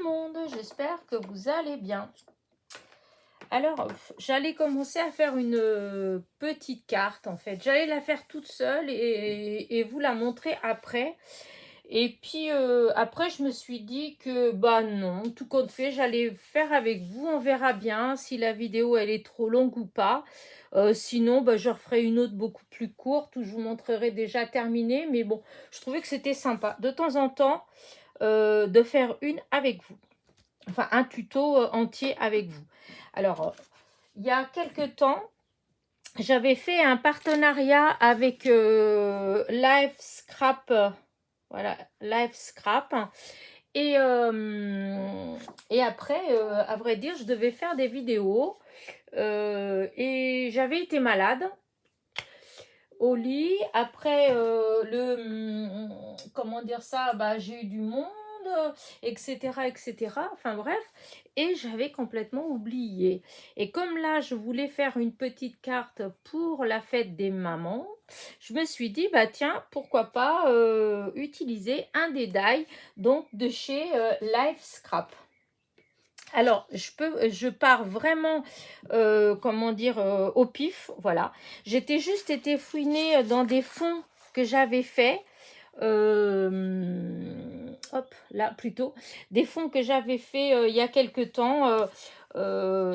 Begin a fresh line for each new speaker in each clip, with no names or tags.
monde, j'espère que vous allez bien. Alors, j'allais commencer à faire une petite carte en fait. J'allais la faire toute seule et vous la montrer après. Et puis après, je me suis dit que bah non, tout compte fait, j'allais faire avec vous. On verra bien si la vidéo elle est trop longue ou pas. Sinon, bah, je referai une autre beaucoup plus courte où je vous montrerai déjà terminée. Mais bon, je trouvais que c'était sympa de temps en temps de faire une avec vous. Enfin, un tuto entier avec vous. Alors, il y a quelques temps, j'avais fait un partenariat avec Life Scrap. Voilà, Life Scrap. Et après, à vrai dire, je devais faire des vidéos. Et j'avais été malade au lit. Après, comment dire ça, bah, j'ai eu du monde, etc., etc. Enfin bref, et j'avais complètement oublié. Et comme là, je voulais faire une petite carte pour la fête des mamans, je me suis dit, bah tiens, pourquoi pas utiliser un des die donc de chez Life Scrap. Alors, je pars vraiment, comment dire, au pif, voilà. J'étais juste été fouiner dans des fonds que j'avais fait, hop, là, plutôt, des fonds que j'avais fait il y a quelque temps,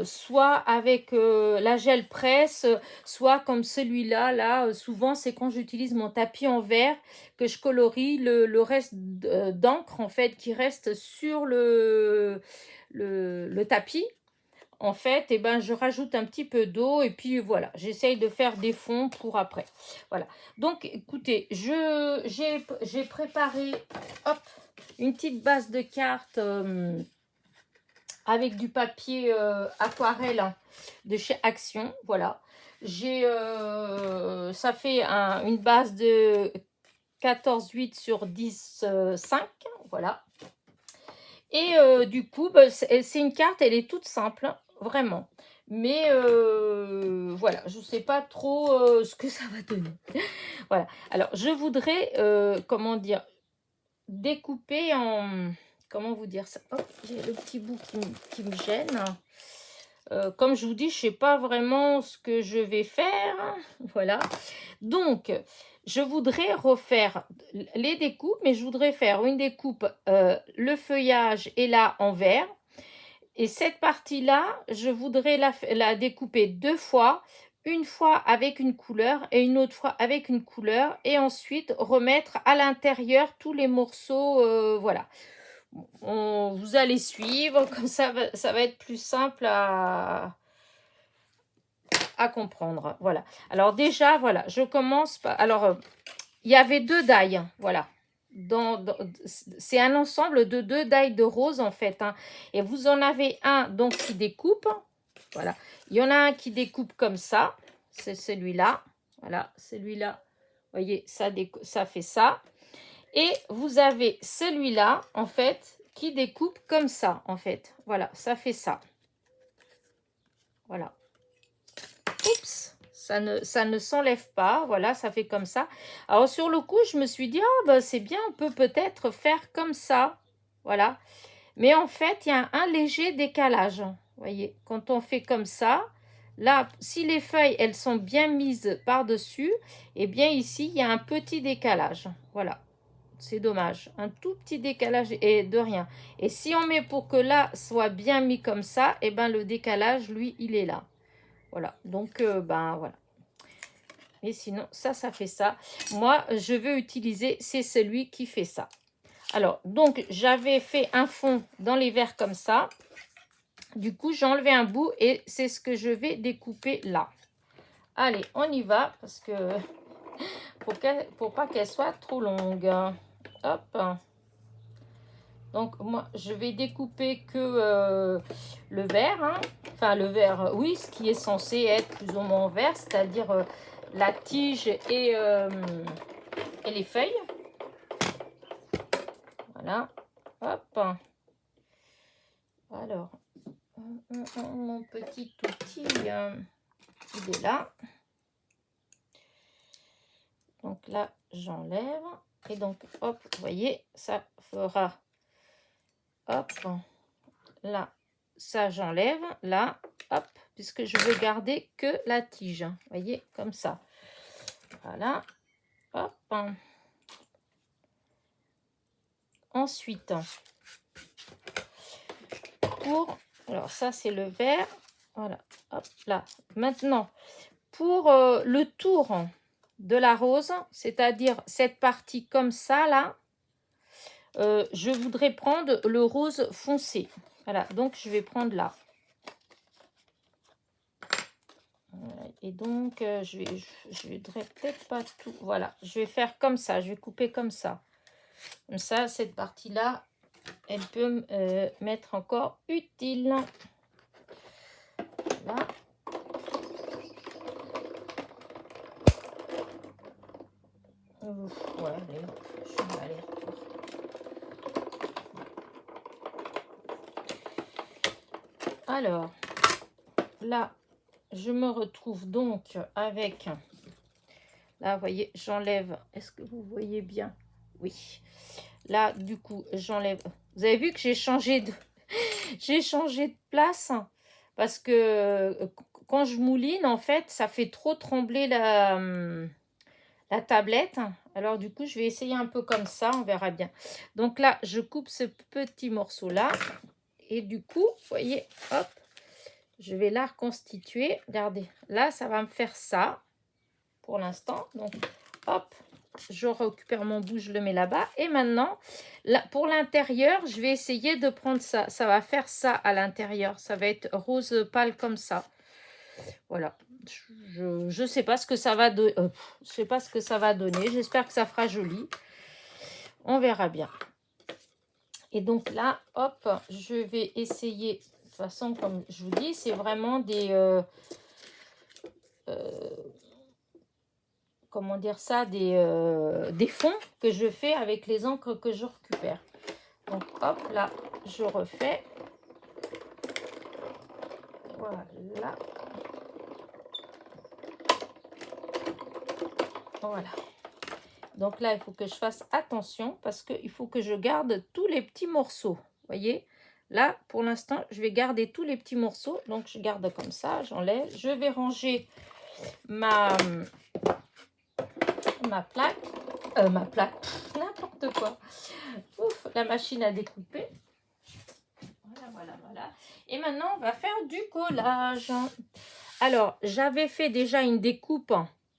soit avec la gel presse, soit comme celui-là, là, souvent, c'est quand j'utilise mon tapis en verre que je colorie le reste d'encre, en fait, qui reste sur le tapis, en fait, et ben, je rajoute un petit peu d'eau et puis voilà, j'essaye de faire des fonds pour après. Voilà. Donc, écoutez, j'ai préparé hop, une petite base de cartes avec du papier aquarelle de chez Action. Voilà. Ça fait une base de 14,8 sur 10,5. Voilà. Et du coup, bah, c'est une carte, elle est toute simple, hein, vraiment. Mais voilà, je ne sais pas trop ce que ça va donner. Voilà. Alors, je voudrais, comment dire, découper en... Comment vous dire ça? Hop, j'ai le petit bout qui me gêne. Comme je vous dis, je ne sais pas vraiment ce que je vais faire. Voilà. Donc, je voudrais refaire les découpes, mais je voudrais faire une découpe, le feuillage est là en vert. Et cette partie-là, je voudrais la découper deux fois. Une fois avec une couleur et une autre fois avec une couleur. Et ensuite, remettre à l'intérieur tous les morceaux. Voilà. Vous allez suivre, comme ça va être plus simple à comprendre. Voilà. Alors déjà, voilà, je commence par... Alors, il y avait deux die, voilà. C'est un ensemble de deux die de rose, en fait. Hein. Et vous en avez un, donc, qui découpe. Voilà. Il y en a un qui découpe comme ça. C'est celui-là. Voilà, celui-là. Vous voyez, ça fait ça. Et vous avez celui-là, en fait, qui découpe comme ça, en fait. Voilà, ça fait ça. Voilà. Oups, ça ne s'enlève pas. Voilà, ça fait comme ça. Alors, sur le coup, je me suis dit, ah, bah, c'est bien, on peut peut-être faire comme ça. Voilà. Mais en fait, il y a un léger décalage. Vous voyez, quand on fait comme ça, là, si les feuilles, elles sont bien mises par-dessus, eh bien, ici, il y a un petit décalage. Voilà. C'est dommage. Un tout petit décalage et de rien. Et si on met pour que là soit bien mis comme ça, eh ben, le décalage, lui, il est là. Voilà, donc, ben voilà. Et sinon, ça fait ça. Moi, je veux utiliser, c'est celui qui fait ça. Alors, donc, j'avais fait un fond dans les verres comme ça. Du coup, j'ai enlevé un bout et c'est ce que je vais découper là. Allez, on y va parce que pour pas qu'elle soit trop longue. Hop. Donc, moi, je vais découper que le vert. Hein. Enfin, le vert, oui, ce qui est censé être plus ou moins vert, c'est-à-dire la tige et les feuilles. Voilà. Hop. Alors, mon petit outil, il est là. Donc là, j'enlève. Et donc, hop, vous voyez, ça fera... Hop, là, ça j'enlève, là, hop, puisque je veux garder que la tige. Vous voyez, comme ça. Voilà, hop. Ensuite, alors ça c'est le vert, voilà, hop là. Maintenant, pour le tour de la rose, c'est-à-dire cette partie comme ça là, je voudrais prendre le rose foncé. Voilà, donc je vais prendre là. Et donc, je voudrais peut-être pas tout. Voilà, je vais faire comme ça, je vais couper comme ça. Comme ça, cette partie-là, elle peut m'être encore utile. Voilà. Ouais, allez, je vais aller. Alors, là, je me retrouve donc avec... Là, vous voyez, j'enlève... Est-ce que vous voyez bien? Oui. Là, du coup, j'enlève... Vous avez vu que j'ai changé de... j'ai changé de place parce que quand je mouline, en fait, ça fait trop trembler la tablette. Alors, du coup, je vais essayer un peu comme ça, on verra bien. Donc là, je coupe ce petit morceau-là. Et du coup, vous voyez, hop, je vais la reconstituer. Regardez, là, ça va me faire ça pour l'instant. Donc, hop, je récupère mon bout, je le mets là-bas. Et maintenant, là, pour l'intérieur, je vais essayer de prendre ça. Ça va faire ça à l'intérieur. Ça va être rose pâle comme ça. Voilà. Je sais pas ce que ça va donner. Je sais pas ce que ça va donner. J'espère que ça fera joli. On verra bien. Et donc là, hop, je vais essayer. De toute façon, comme je vous dis, c'est vraiment des... comment dire ça, des fonds que je fais avec les encres que je récupère. Donc hop, là, je refais. Voilà. Voilà. Donc là, il faut que je fasse attention parce qu'il faut que je garde tous les petits morceaux. Vous voyez, là, pour l'instant, je vais garder tous les petits morceaux. Donc, je garde comme ça, j'enlève. Je vais ranger ma plaque. Ma plaque, n'importe quoi. Ouf, la machine à découper. Voilà. Et maintenant, on va faire du collage. Alors, j'avais fait déjà une découpe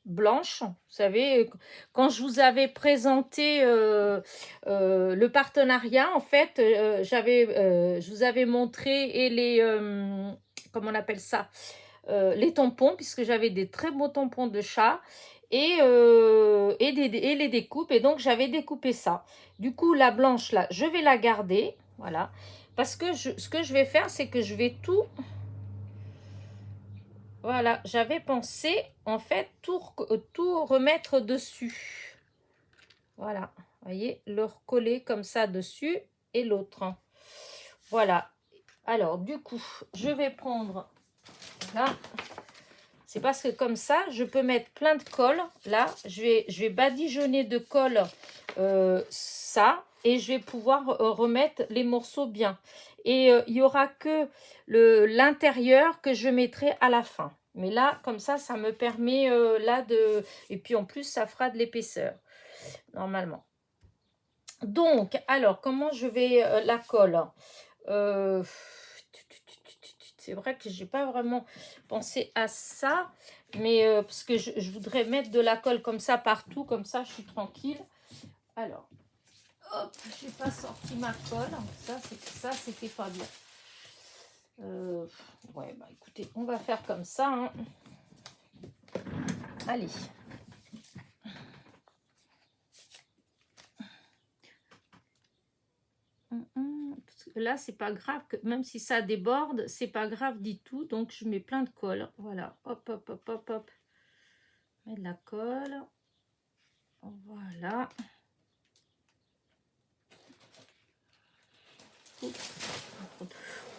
blanche. Vous savez, quand je vous avais présenté le partenariat, en fait, je vous avais montré et les... comment on appelle ça, les tampons, puisque j'avais des très beaux tampons de chat. Et les découpes. Et donc, j'avais découpé ça. Du coup, la blanche, là, je vais la garder. Voilà. Parce que ce que je vais faire, c'est que je vais tout... Voilà, j'avais pensé, en fait, tout remettre dessus. Voilà, vous voyez, le recoller comme ça dessus et l'autre. Voilà. Alors, du coup, je vais prendre... Là, c'est parce que comme ça, je peux mettre plein de colle. Là, je vais badigeonner de colle ça et je vais pouvoir remettre les morceaux bien. Et il n'y aura que l'intérieur que je mettrai à la fin. Mais là, comme ça me permet là de... Et puis en plus, ça fera de l'épaisseur, normalement. Donc, alors, comment je vais la colle c'est vrai que j'ai pas vraiment pensé à ça, mais parce que je voudrais mettre de la colle comme ça partout, comme ça je suis tranquille. Alors, hop, j'ai pas sorti ma colle, ça c'était pas bien. Ouais, bah écoutez, on va faire comme ça. Hein. Allez. Là, c'est pas grave, même si ça déborde, c'est pas grave du tout. Donc, je mets plein de colle. Voilà, hop, hop, hop, hop, hop. Je mets de la colle. Voilà.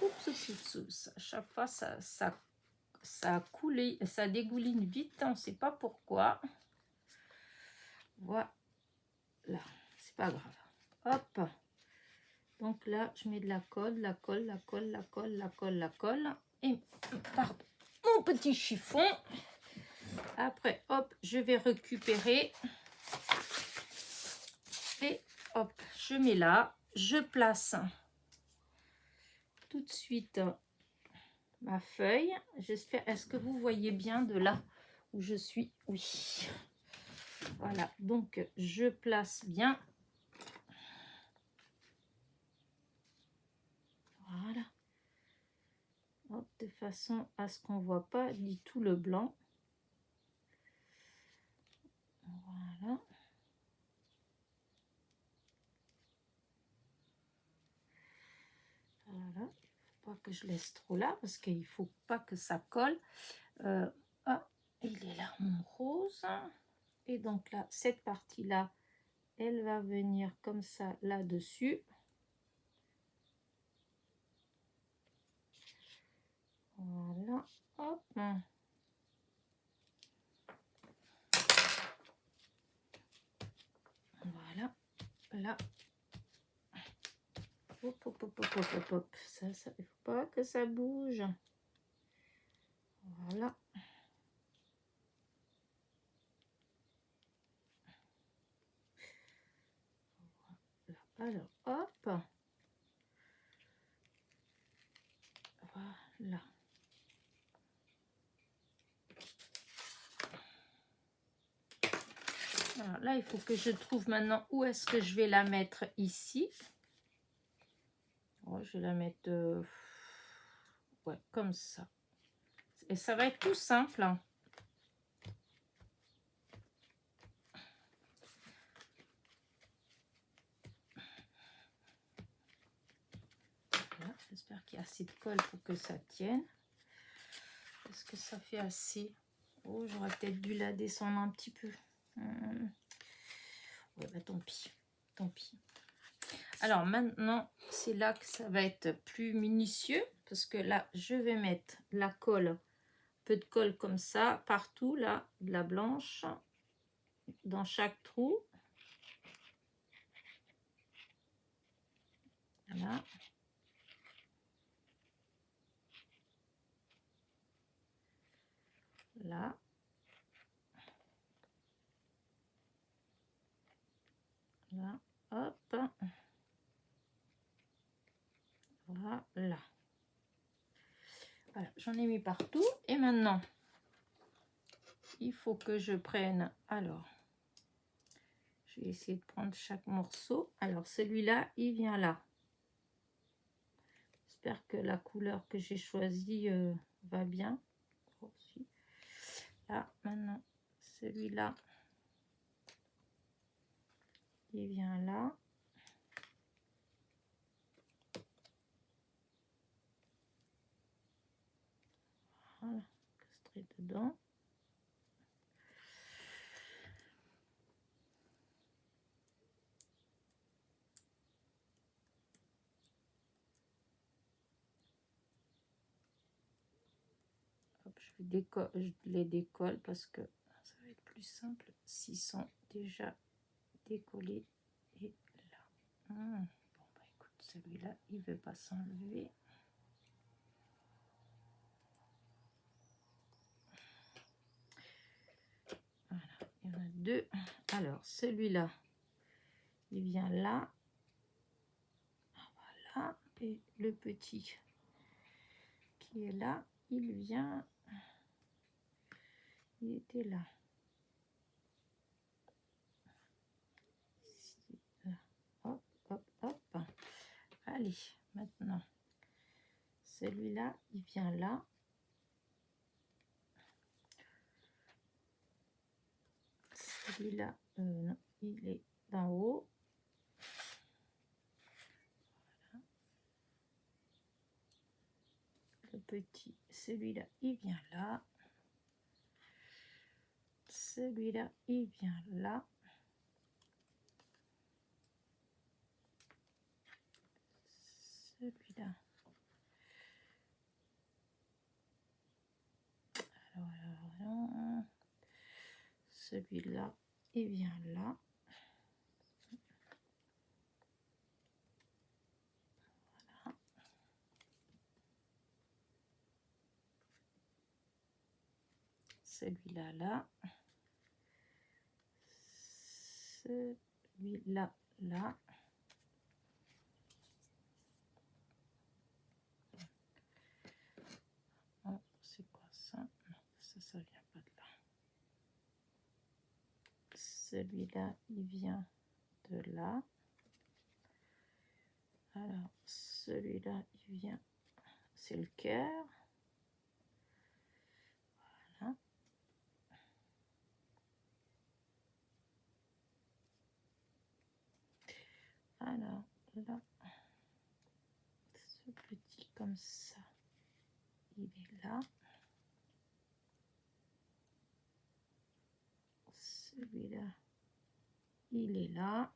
Oups, à chaque fois, ça coule, ça dégouline vite, on ne sait pas pourquoi. Voilà, c'est pas grave. Hop, Donc là, je mets de la colle, la colle, la colle, la colle, la colle, la colle. Et pardon, mon petit chiffon. Après, hop, je vais récupérer. Et hop, je mets là. Je place tout de suite ma feuille. J'espère, est-ce que vous voyez bien de là où je suis? Oui. Voilà, donc je place bien. Voilà. Hop, de façon à ce qu'on ne voit pas du tout le blanc. Voilà. Voilà. Il ne faut pas que je laisse trop là parce qu'il ne faut pas que ça colle. Ah, il est là, mon rose. Et donc là, cette partie-là, elle va venir comme ça là-dessus. Voilà. Hop. Voilà. Là. Hop, hop, hop, hop, hop, hop, hop. Ça, il ne faut pas que ça bouge. Voilà. Alors, hop. Voilà. Alors là, il faut que je trouve maintenant où est-ce que je vais la mettre ici. Oh, je vais la mettre ouais, comme ça. Et ça va être tout simple. J'espère qu'il y a assez de colle pour que ça tienne. Est-ce que ça fait assez? Oh, j'aurais peut-être dû la descendre un petit peu. Ouais, bah tant pis. Tant pis. Alors maintenant, c'est là que ça va être plus minutieux. Parce que là, je vais mettre la colle, un peu de colle comme ça, partout, là, de la blanche, dans chaque trou. Voilà. Là. Là. Hop. Voilà. Voilà, j'en ai mis partout. Et maintenant, il faut que je prenne... Alors, je vais essayer de prendre chaque morceau. Alors, celui-là, il vient là. J'espère que la couleur que j'ai choisie va bien. Là, maintenant, celui-là, il vient là. Voilà, castré dedans. Hop, je les décolle parce que ça va être plus simple s'ils sont déjà décollés. Et là. Bon, bah écoute, celui-là, il ne veut pas s'enlever. Voilà, il y en a deux. Alors, celui-là, il vient là. Voilà. Et le petit qui est là, il vient... Il était là. Ici, là. Hop, hop, hop. Allez, maintenant, celui-là, il vient là. Celui-là, non, il est d'en haut. Voilà. Le petit, celui-là, il vient là. Celui-là, il vient là. Celui-là. Alors, celui-là, il vient là. celui-là là. Celui-là là. Oh, c'est quoi ça? Non, ça vient pas de là. Celui-là, il vient de là. Alors, celui-là, il vient, c'est le cœur. Voilà. Alors, là, ce petit comme ça, il est là. Celui-là, il est là.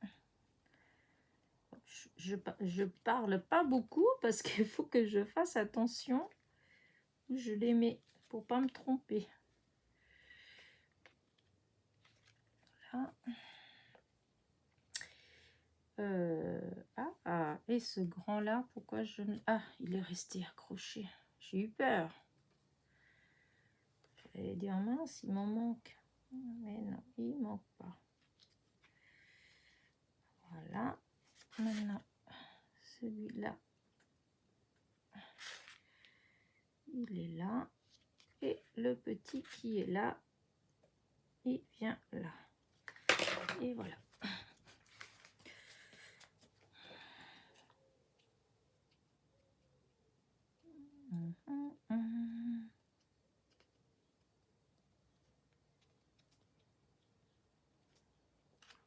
Je parle pas beaucoup parce qu'il faut que je fasse attention où je les mets pour pas me tromper. Voilà. Et ce grand là, pourquoi je ne... Ah, il est resté accroché. J'ai eu peur. J'allais dire mince, il m'en manque. Mais non, il manque pas. Voilà. Maintenant, celui-là, il est là. Et le petit qui est là, il vient là. Et voilà.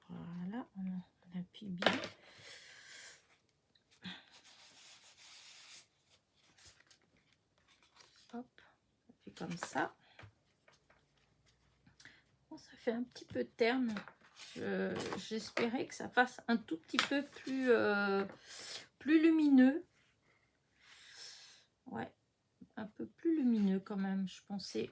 Voilà, on appuie bien. Hop, on fait comme ça. Bon, ça fait un petit peu terne. J'espérais que ça fasse un tout petit peu plus lumineux. Ouais, un peu plus lumineux quand même, je pensais.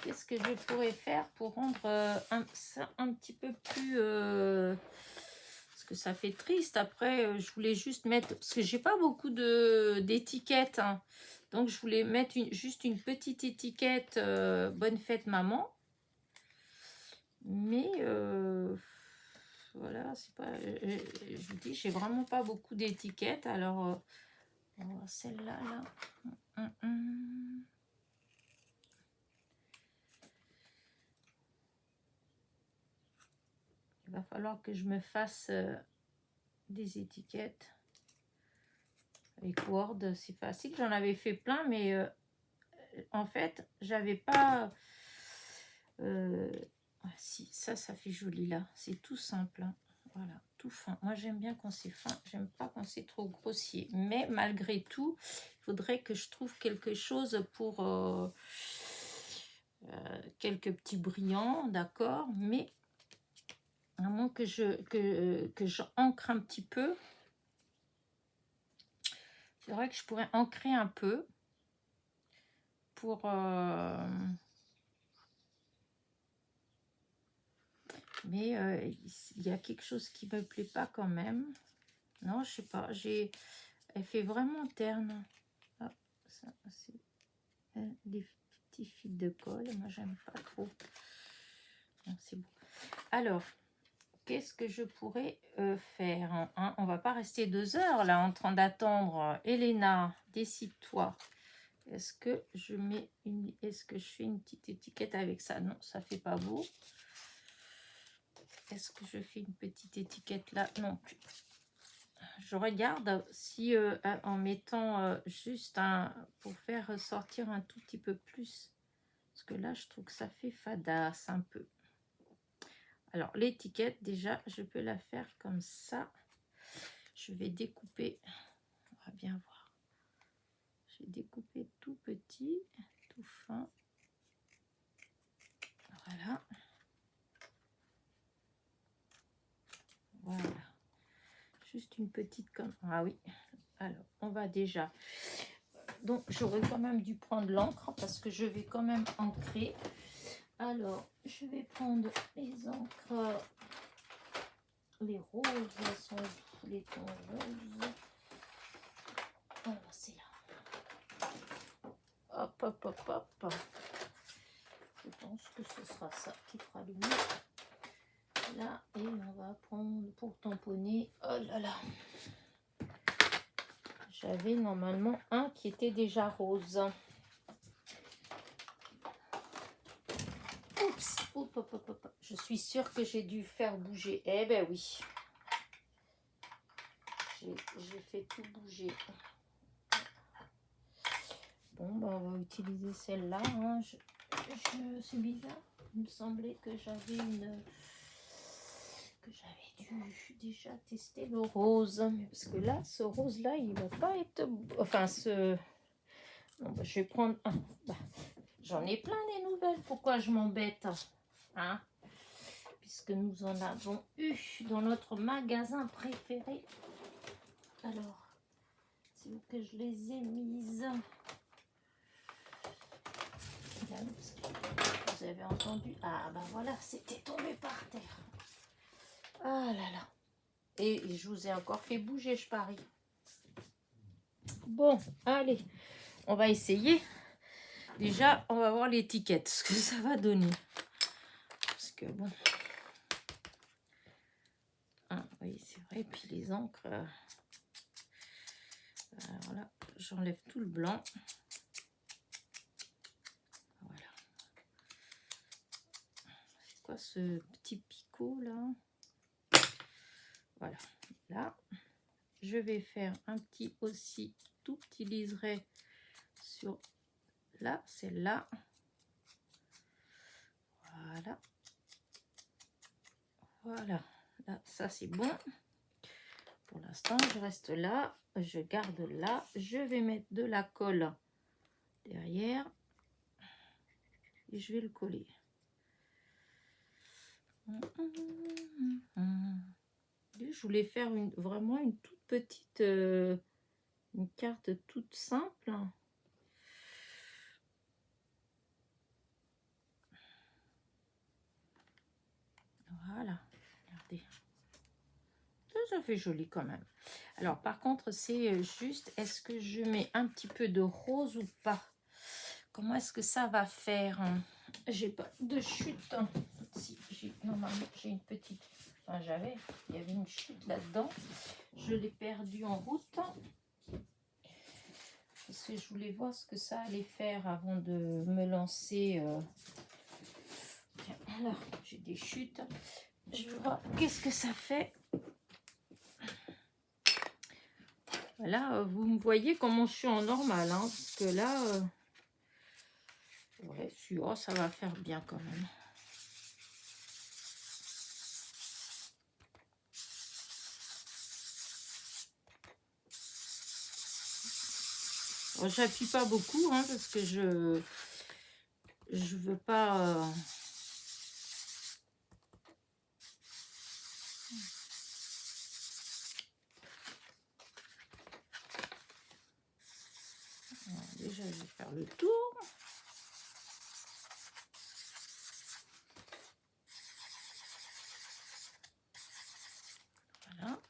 Qu'est-ce que je pourrais faire pour rendre ça un petit peu plus... parce que ça fait triste. Après, je voulais juste mettre... Parce que j'ai pas beaucoup d'étiquettes. Hein. Donc, je voulais mettre juste une petite étiquette Bonne fête maman. Mais... voilà, c'est pas... je vous dis, j'ai vraiment pas beaucoup d'étiquettes. Alors, celle-là, là... Il va falloir que je me fasse des étiquettes avec Word. C'est facile, j'en avais fait plein, mais en fait, j'avais pas... si, ça fait joli là. C'est tout simple. Hein. Voilà, tout fin. Moi, j'aime bien quand c'est fin. J'aime pas quand c'est trop grossier. Mais malgré tout, il faudrait que je trouve quelque chose pour... quelques petits brillants, d'accord, mais à moins que je ancre un petit peu. C'est vrai que je pourrais ancrer un peu pour... mais il y a quelque chose qui me plaît pas quand même. Non, je sais pas. Elle fait vraiment terne. Ah, ça, c'est des petits fils de colle. Moi, j'aime pas trop. C'est bon. Alors... Qu'est-ce que je pourrais faire hein? On va pas rester 2 heures là en train d'attendre. Elena, décide-toi. Est-ce que je fais une petite étiquette avec ça? Non, ça fait pas beau. Est-ce que je fais une petite étiquette là? Non plus. Je regarde si en mettant juste pour faire ressortir un tout petit peu plus. Parce que là, je trouve que ça fait fadasse un peu. Alors, l'étiquette, déjà, je peux la faire comme ça. Je vais découper. On va bien voir. J'ai découpé tout petit, tout fin. Voilà. Voilà. Juste une petite comme... Ah oui. Alors, on va déjà... Donc, j'aurais quand même dû prendre l'encre parce que je vais quand même ancrer. Alors, je vais prendre les encres... Les roses, elles sont les tons roses. Alors, c'est là. Hop, hop, hop, hop. pense que ce sera ça qui fera le mieux. Là, et on va prendre pour tamponner. Oh là là. J'avais normalement un qui était déjà rose. Oups, hop, hop, hop, hop. Je suis sûre que j'ai dû faire bouger. Eh ben oui. J'ai fait tout bouger. Bon, ben on va utiliser celle-là. Hein. C'est bizarre. Il me semblait que j'avais dû déjà tester le rose. Parce que là, ce rose-là, il va pas être... Enfin, bon, ben, je vais prendre un. Ben, j'en ai plein des nouvelles. Pourquoi je m'embête, hein? Puisque nous en avons eu dans notre magasin préféré. Alors, c'est où que je les ai mises? Vous avez entendu? Ah ben voilà, c'était tombé par terre. Ah là là. Et je vous ai encore fait bouger, je parie. Bon, allez, on va essayer. Déjà, on va voir l'étiquette, ce que ça va donner. Parce que bon... Ah, oui, c'est vrai. Puis les encres... alors là, j'enlève tout le blanc. Voilà. C'est quoi ce petit picot là? Voilà. Là, je vais faire un petit aussi, tout petit liseré sur là, celle-là. Voilà. Voilà. Là, ça c'est bon. Pour l'instant, je reste là. Je garde là. Je vais mettre de la colle derrière. Et je vais le coller. Je voulais faire vraiment une toute petite... une carte toute simple. Voilà. Regardez. Ça fait joli quand même. Alors, par contre, c'est juste, est-ce que je mets un petit peu de rose ou pas? Comment est-ce que ça va faire? J'ai pas de chute. Si, normalement, j'ai une petite... Enfin, il y avait une chute là-dedans. Je l'ai perdue en route. Parce que je voulais voir ce que ça allait faire avant de me lancer. Alors, j'ai des chutes. Je vais voir qu'est-ce que ça fait. Là, vous me voyez comment je suis en normal, hein, parce que là, ouais, oh, ça va faire bien quand même. J'appuie pas beaucoup, hein, parce que je veux pas... Déjà, je vais faire le tour. Voilà.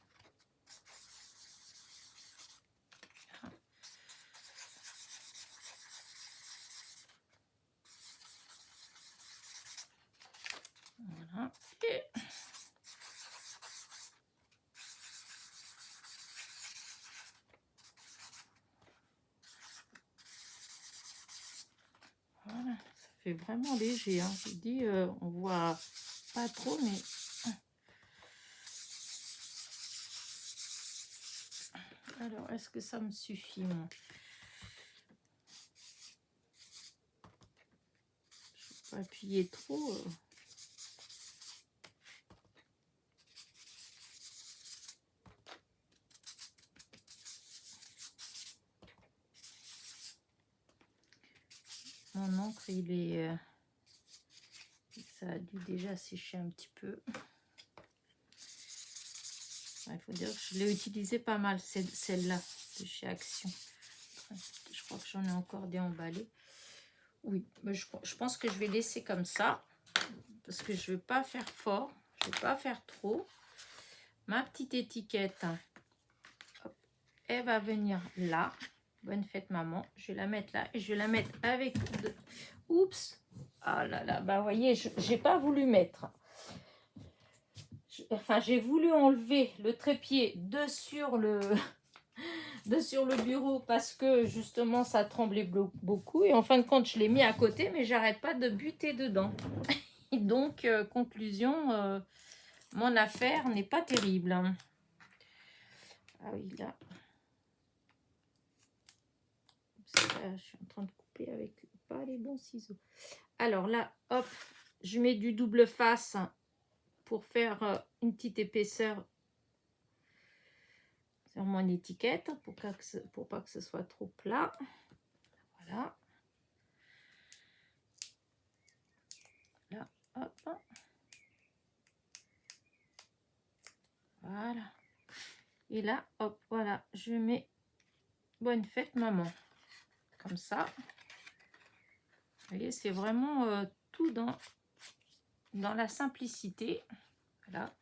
Voilà. Et... voilà, ça fait vraiment léger. Hein. Je dis, on voit pas trop, mais... Alors, est-ce que ça me suffit, moi? Je vais pas appuyer trop. Mon encre, il est... ça a dû déjà sécher un petit peu. Il faut dire que je l'ai utilisé pas mal, celle-là, de chez Action. Je crois que j'en ai encore déemballé. Oui, mais je pense que je vais laisser comme ça. Parce que je ne veux pas faire fort. Je ne veux pas faire trop. Ma petite étiquette, hop, elle va venir là. Bonne fête, maman. Je vais la mettre là. Et je vais la mettre avec... Oups. Ah là là, bah vous voyez, j'ai pas voulu mettre. Enfin, j'ai voulu enlever le trépied de sur le bureau parce que justement ça tremblait beaucoup. Et en fin de compte, je l'ai mis à côté, mais j'arrête pas de buter dedans. Et donc, conclusion, mon affaire n'est pas terrible. Ah oui, là. Je suis en train de couper avec pas les bons ciseaux. Alors là, hop, je mets du double face pour faire une petite épaisseur sur mon étiquette pour pas que ce soit trop plat. Voilà. Là, hop. Voilà. Et là, hop, voilà, je mets bonne fête maman. Comme ça. Vous voyez, c'est vraiment tout dans la simplicité. Voilà.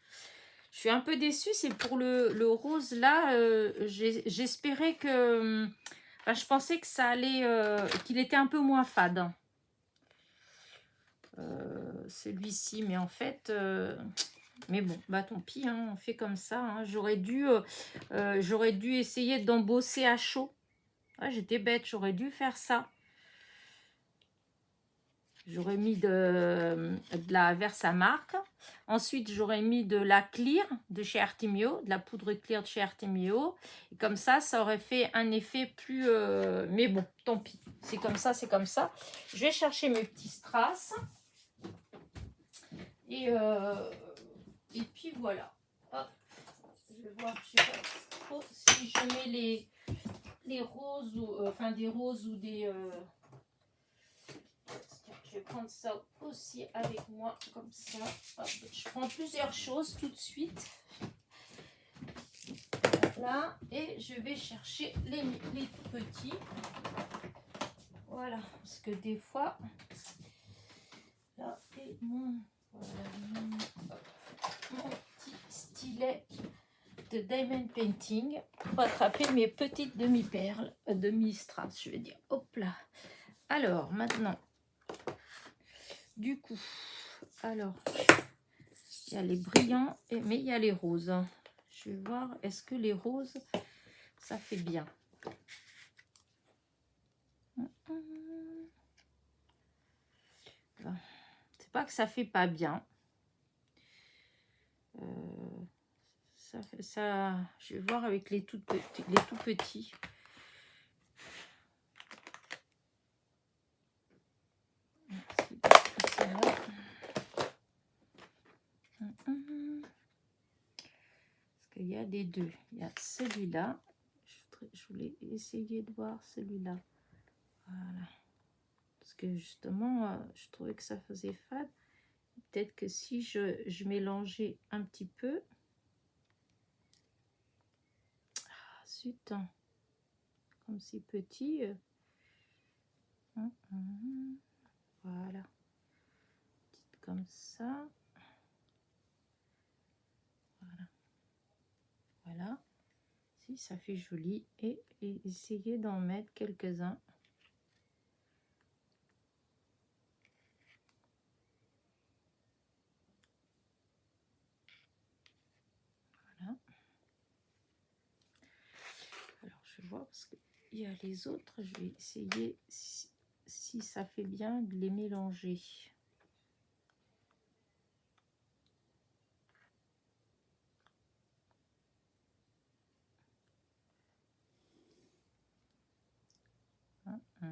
Je suis un peu déçue, c'est pour le rose là. J'espérais que... Enfin, je pensais que ça allait... qu'il était un peu moins fade. Celui-ci, mais en fait... mais bon, bah tant pis, hein, on fait comme ça. Hein. J'aurais dû essayer d'embosser à chaud. Ouais, j'étais bête, j'aurais dû faire ça. J'aurais mis de la Versamark. Ensuite, j'aurais mis de la clear de chez Artemio, de la poudre clear de chez Artemio. Et comme ça aurait fait un effet plus... mais bon, tant pis. C'est comme ça, c'est comme ça. Je vais chercher mes petits strass. Et puis voilà. Hop. Je vais voir, je sais pas trop si je mets les roses, ou, enfin des roses ou des... Je vais prendre ça aussi avec moi, comme ça. Hop, je prends plusieurs choses tout de suite. Là, et je vais chercher les tout petits. Voilà, parce que des fois, là, et mon petit stylet de Diamond Painting pour attraper mes petites demi-perles, demi-strass, je vais dire. Hop là. Alors, maintenant, du coup, alors, il y a les brillants, mais il y a les roses. Je vais voir, est-ce que les roses, ça fait bien. C'est pas que ça fait pas bien. Ça, je vais voir avec les tout petits. Parce qu'il y a des deux. Il y a celui-là. Je voulais essayer de voir celui-là. Voilà. Parce que justement, je trouvais que ça faisait fade. Peut-être que si je mélangeais un petit peu. Ah, zut. Comme c'est petit. Voilà. Petite comme ça. Voilà. Voilà. Si, ça fait joli. Et essayer d'en mettre quelques-uns. Voilà. Alors, je vois parce qu'il y a les autres. Je vais essayer, si ça fait bien, de les mélanger. Oh,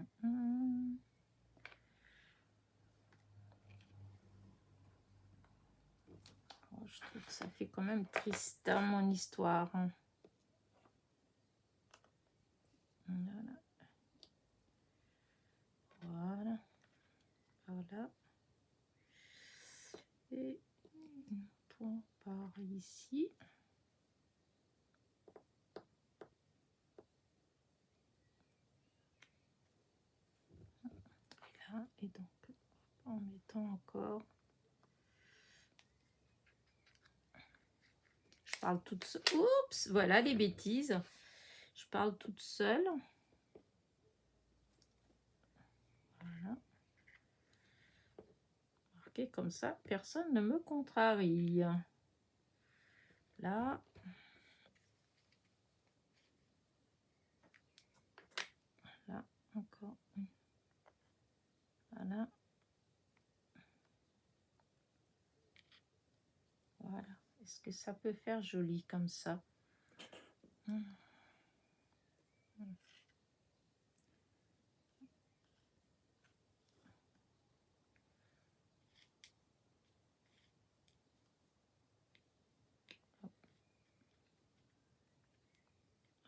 je trouve que ça fait quand même triste, hein, mon histoire. Voilà. Voilà. Voilà. Et on part ici. Et là, et donc, en mettant encore... Je parle toute seule. Oups, voilà les bêtises. Je parle toute seule. Voilà. marqué comme ça, personne ne me contrarie. Là. Là, encore. Voilà. Voilà. Est-ce que ça peut faire joli comme ça?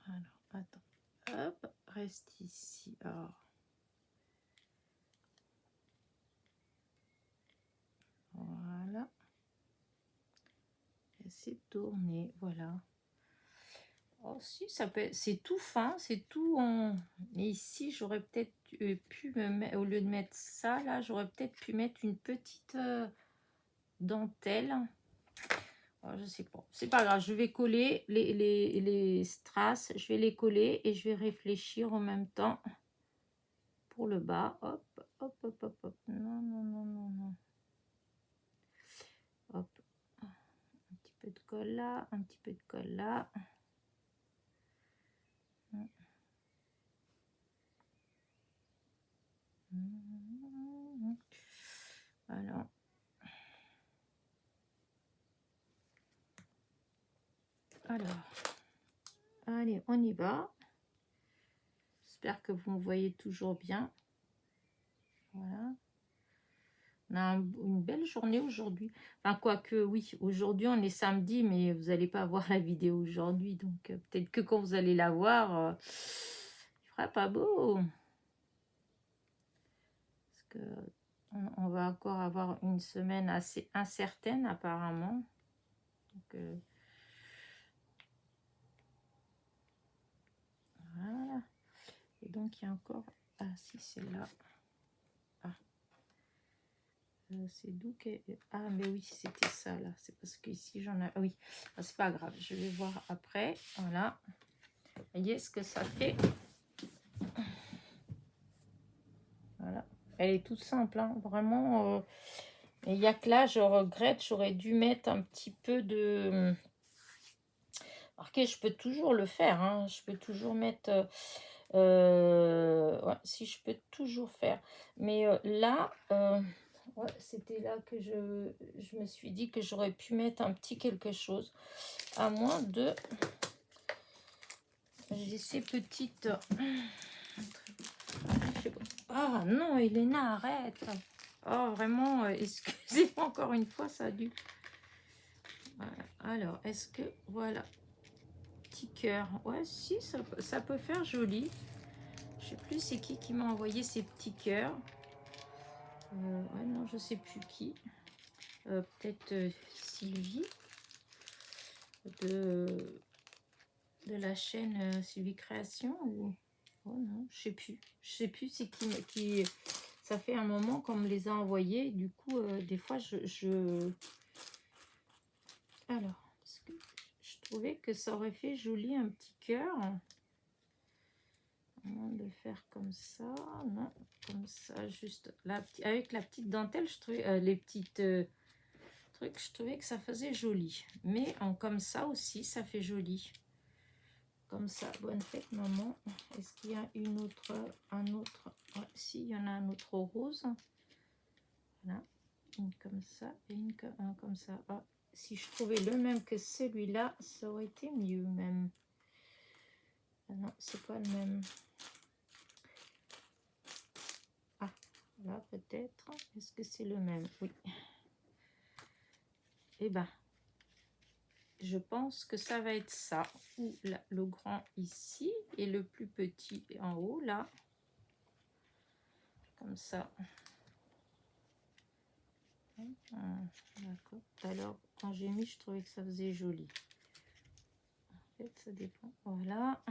Alors, attends. Hop, reste ici. Alors. Voilà. C'est tourné, voilà. Oh, si, ça peut. C'est tout fin, c'est tout en. Mais ici, j'aurais peut-être pu me mettre. Au lieu de mettre ça, là, j'aurais peut-être pu mettre une petite dentelle. Oh, je sais pas. C'est pas grave, je vais coller les strass. Je vais les coller et je vais réfléchir en même temps pour le bas. Hop, hop, hop, hop, hop. Non, non, non, non, non. Hop. Un petit peu de colle là, un petit peu de colle là. Alors. Allez, on y va. J'espère que vous me voyez toujours bien. Voilà. On a une belle journée aujourd'hui. Enfin, quoique, oui, aujourd'hui, on est samedi, mais vous n'allez pas voir la vidéo aujourd'hui. Donc, peut-être que quand vous allez la voir, il fera pas beau. Parce que on va encore avoir une semaine assez incertaine, apparemment. Donc, voilà. Et donc, il y a encore... Ah, si, c'est là. C'est d'où que... Ah, mais oui, c'était ça, là. C'est parce qu'ici, j'en ai... Ah, oui, ah, c'est pas grave. Je vais voir après. Voilà. Voyez ce que ça fait. Voilà. Elle est toute simple, hein. Vraiment. Il n'y a que là, je regrette. J'aurais dû mettre un petit peu de... Marquez, je peux toujours le faire, hein. Je peux toujours mettre... ouais, si je peux toujours faire. Mais là... Ouais, c'était là que je me suis dit que j'aurais pu mettre un petit quelque chose. À moins de... J'ai ces petites... Ah non, Elena, arrête. Oh, vraiment, excusez-moi encore une fois, ça a dû... Voilà. Alors, est-ce que... Voilà. Petit cœur. Ouais, si, ça peut faire joli. Je sais plus c'est qui m'a envoyé ces petits cœurs. Ouais, non, je sais plus qui. Peut-être Sylvie. De la chaîne Sylvie Création ou... Oh non, je sais plus. Je sais plus c'est qui... Ça fait un moment qu'on me les a envoyés. Du coup, des fois, Alors, parce que je trouvais que ça aurait fait joli un petit cœur. De le faire comme ça. Non, comme ça, juste avec la petite dentelle, je trouvais les petites trucs, je trouvais que ça faisait joli. Mais comme ça aussi, ça fait joli. Comme ça, bonne fête maman. Est-ce qu'il y a un autre ouais, si, il y en a un autre rose. Voilà, une comme ça et un comme ça. Ah, si je trouvais le même que celui-là, ça aurait été mieux même. Ah non, c'est pas le même. Ah, là peut-être. Est-ce que c'est le même? Oui. Eh ben, je pense que ça va être ça. Ou là, le grand ici et le plus petit en haut là. Comme ça. D'accord. Alors, quand j'ai mis, je trouvais que ça faisait joli. En fait, ça dépend. Voilà.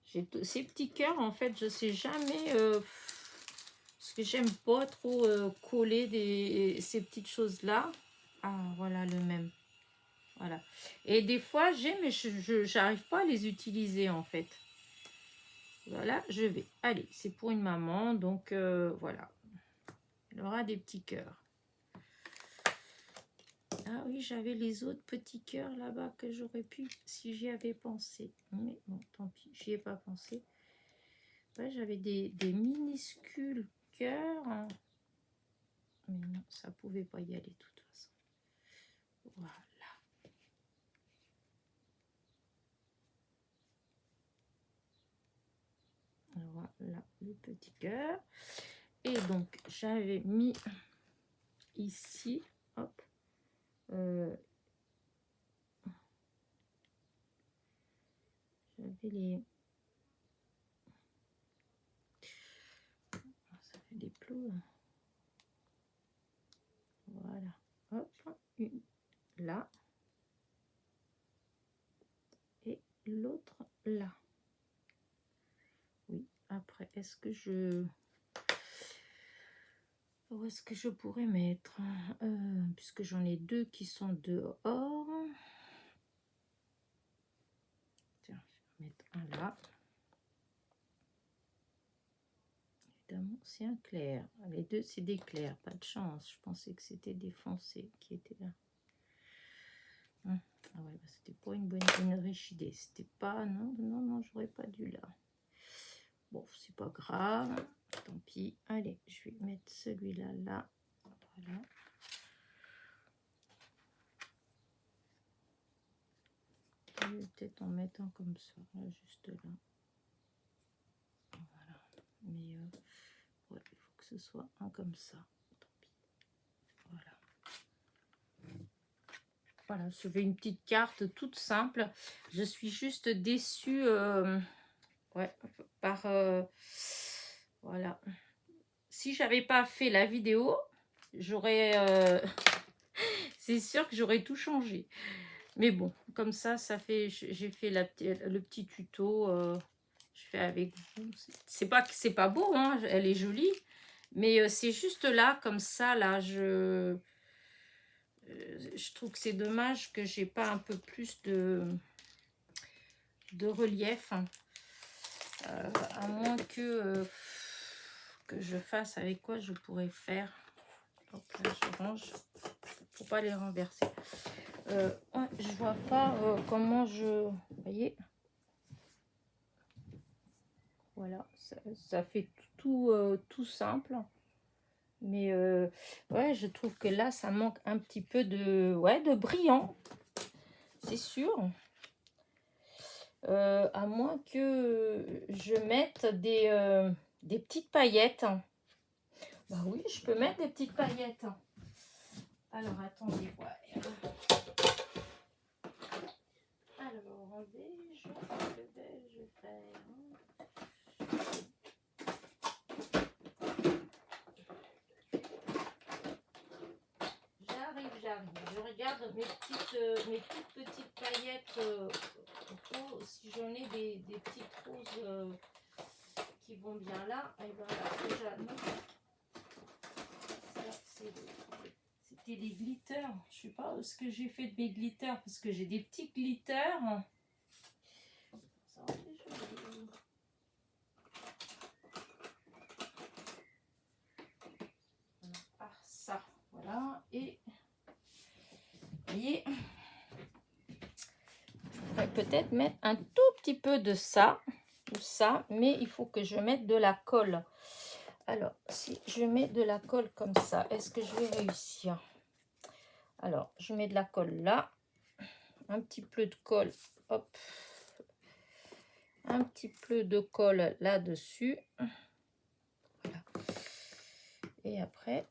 J'ai ces petits cœurs, en fait, je sais jamais... parce que j'aime pas trop coller ces petites choses-là. Ah, voilà le même. Voilà. Et des fois, j'ai, mais je n'arrive pas à les utiliser, en fait. Voilà, je vais. Allez, c'est pour une maman, donc voilà. Elle aura des petits cœurs. Ah oui, j'avais les autres petits cœurs là-bas que j'aurais pu, si j'y avais pensé. Mais bon, tant pis, j'y ai pas pensé. Ouais, j'avais des minuscules cœurs. Mais non, ça pouvait pas y aller de toute façon. Voilà. Voilà le petit cœur. Et donc, j'avais mis ici, hop, j'avais les... Ça fait des plots. Voilà. Hop, une là. Et l'autre là. Oui, après, est-ce que je... Où est-ce que je pourrais mettre puisque j'en ai deux qui sont dehors. Tiens, je vais mettre un là. Évidemment, c'est un clair. Les deux, c'est des clairs. Pas de chance. Je pensais que c'était des foncés qui étaient là. Ah ouais, bah c'était pas une riche idée. C'était pas... Non, j'aurais pas dû là. Bon, c'est pas grave. Tant pis. Allez, je vais mettre celui-là là. Voilà. Je vais peut-être en mettre un comme ça, là, juste là. Voilà. Mais ouais, il faut que ce soit un comme ça. Tant pis. Voilà. Voilà, je fais une petite carte toute simple. Je suis juste déçue ouais, par... voilà. Si j'avais pas fait la vidéo, j'aurais... c'est sûr que j'aurais tout changé. Mais bon, comme ça fait... J'ai fait le petit tuto. Je fais avec vous. C'est pas que c'est pas beau, hein, elle est jolie. Mais c'est juste là, comme ça, là, je trouve que c'est dommage que j'ai pas un peu plus de relief. À moins que je fasse avec quoi je pourrais faire. Donc là, je range pour pas les renverser. Ouais, je vois pas comment je... Vous voyez, voilà, ça fait tout simple. Mais ouais, je trouve que là, ça manque un petit peu de brillant. C'est sûr. À moins que je mette des petites paillettes. Bah oui, je peux mettre des petites paillettes. Alors, attendez, ouais. Alors, en beige, le beige vert. J'arrive. Je regarde mes toutes petites paillettes si j'en ai des petites roses qui vont bien là. Et ben là, déjà, non. Ça, c'était des glitters. Je sais pas ce que j'ai fait de mes glitters parce que j'ai des petits glitters. Ça, ah, ça, voilà. Et vous voyez, je pourrais peut-être mettre un tout petit peu de ça ou ça, mais il faut que je mette de la colle. Alors, si je mets de la colle comme ça, est-ce que je vais réussir? Alors, je mets de la colle là, un petit peu de colle, hop, un petit peu de colle là-dessus. Voilà. Et après,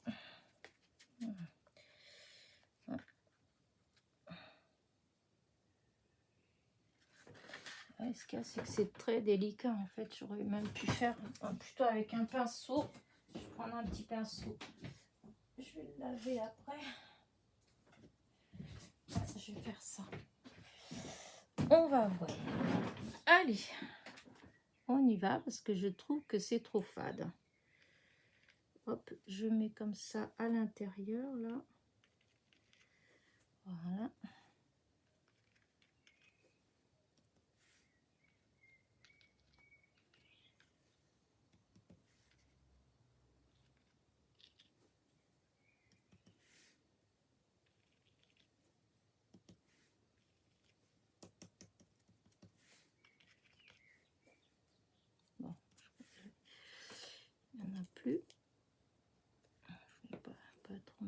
ce qu'il y a, c'est que c'est très délicat en fait. J'aurais même pu faire plutôt avec un pinceau. Je vais prendre un petit pinceau. Je vais le laver après. Je vais faire ça. On va voir. Allez, on y va parce que je trouve que c'est trop fade. Hop, je mets comme ça à l'intérieur là. Voilà.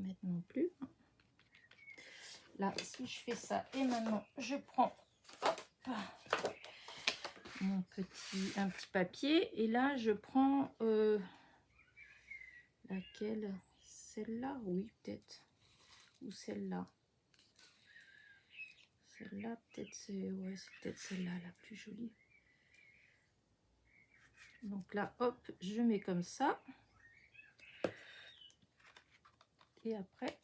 mettre non plus. Là, si je fais ça, et maintenant, je prends un petit papier. Et là, je prends laquelle? Celle-là? Oui, peut-être. Ou celle-là. Celle-là, peut-être, c'est peut-être celle-là, la plus jolie. Donc là, hop, je mets comme ça. Et après,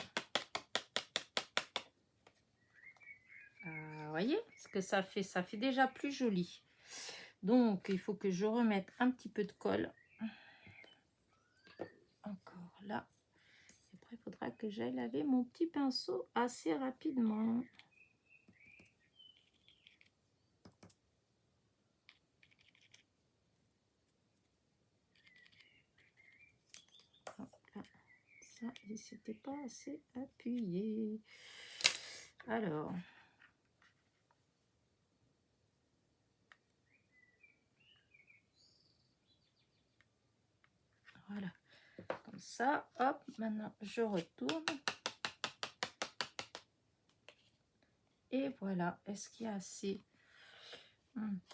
vous voyez ce que ça fait? Ça fait déjà plus joli. Donc, il faut que je remette un petit peu de colle. Encore là. Et après, il faudra que j'aille laver mon petit pinceau assez rapidement. Hop là. Ça, c'était pas assez appuyé. Alors. Voilà. Comme ça. Hop. Maintenant, je retourne. Et voilà. Est-ce qu'il y a assez?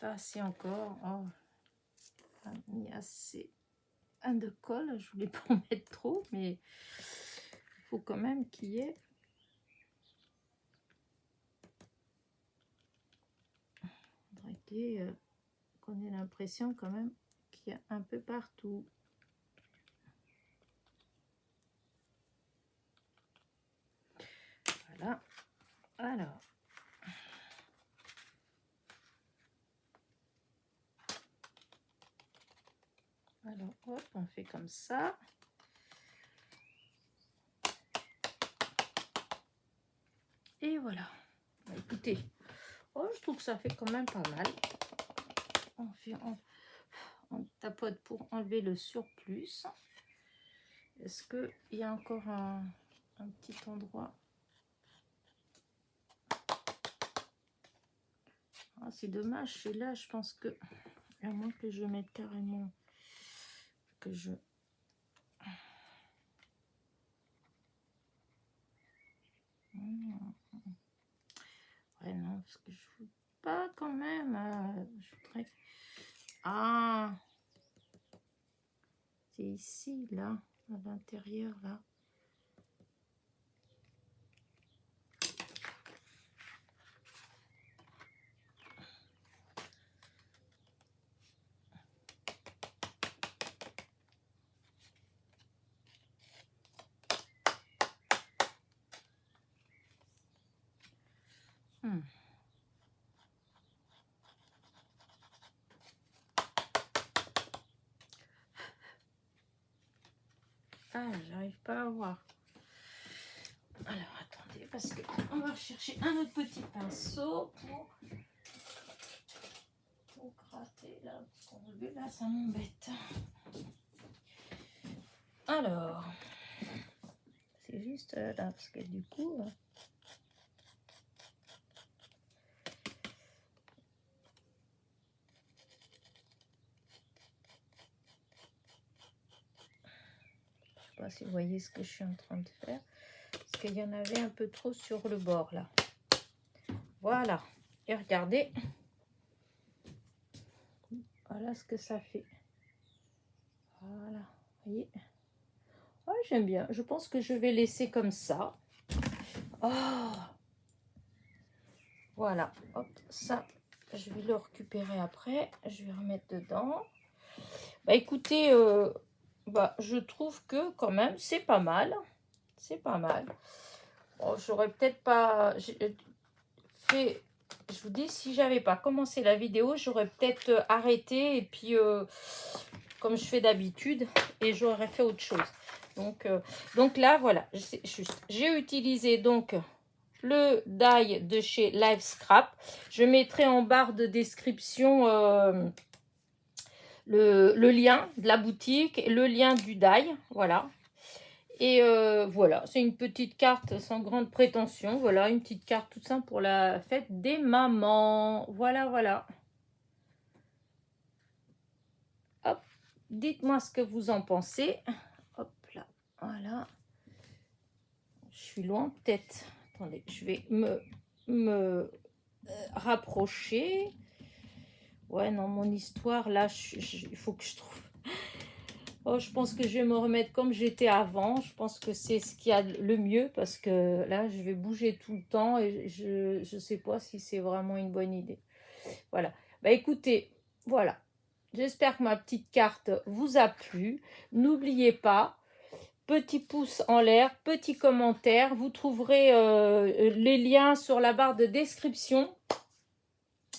Pas assez encore. Oh. Il y a assez de colle. Je voulais pas en mettre trop, mais il faut quand même qu'il y ait. Qu'on ait l'impression quand même qu'il y a un peu partout. Voilà. Alors. Alors, hop, on fait comme ça. Et voilà. Écoutez, oh, je trouve que ça fait quand même pas mal. On tapote pour enlever le surplus. Est-ce qu'il y a encore un petit endroit? Ah, c'est dommage, celui-là, je pense que, à moins que je mette carrément, que je... Ouais, non, parce que je veux pas quand même. Je voudrais... Ah, c'est ici, là, à l'intérieur, là. Ah, j'arrive pas à voir. Alors, attendez, parce que on va chercher un autre petit pinceau pour gratter là. Pour enlever là, ça m'embête. Alors, c'est juste là, parce que du coup... je sais pas si vous voyez ce que je suis en train de faire. Parce qu'il y en avait un peu trop sur le bord là. Voilà. Et regardez. Voilà ce que ça fait. Voilà. Vous voyez? Oh, j'aime bien. Je pense que je vais laisser comme ça. Oh. Voilà. Hop, ça, je vais le récupérer après. Je vais remettre dedans. Bah écoutez, je trouve que quand même, c'est pas mal. C'est pas mal. Bon, j'aurais peut-être pas fait... Je vous dis, si j'avais pas commencé la vidéo, j'aurais peut-être arrêté et puis comme je fais d'habitude, et j'aurais fait autre chose. Donc là, voilà, j'ai utilisé donc le die de chez Live Scrap. Je mettrai en barre de description le lien de la boutique, le lien du die, voilà. Et voilà, c'est une petite carte sans grande prétention. Voilà, une petite carte toute simple pour la fête des mamans. Voilà, voilà. Hop, dites-moi ce que vous en pensez. Hop là, voilà. suis loin, peut-être. Attendez, je vais me rapprocher. Ouais, non, mon histoire, là, il faut que je trouve... Oh, je pense que je vais me remettre comme j'étais avant. Je pense que c'est ce qu'il y a le mieux parce que là, je vais bouger tout le temps et je ne sais pas si c'est vraiment une bonne idée. Voilà. Bah écoutez, voilà. J'espère que ma petite carte vous a plu. N'oubliez pas, petit pouce en l'air, petit commentaire. Vous trouverez les liens sur la barre de description.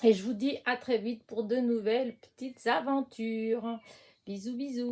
Et je vous dis à très vite pour de nouvelles petites aventures. Bisous, bisous.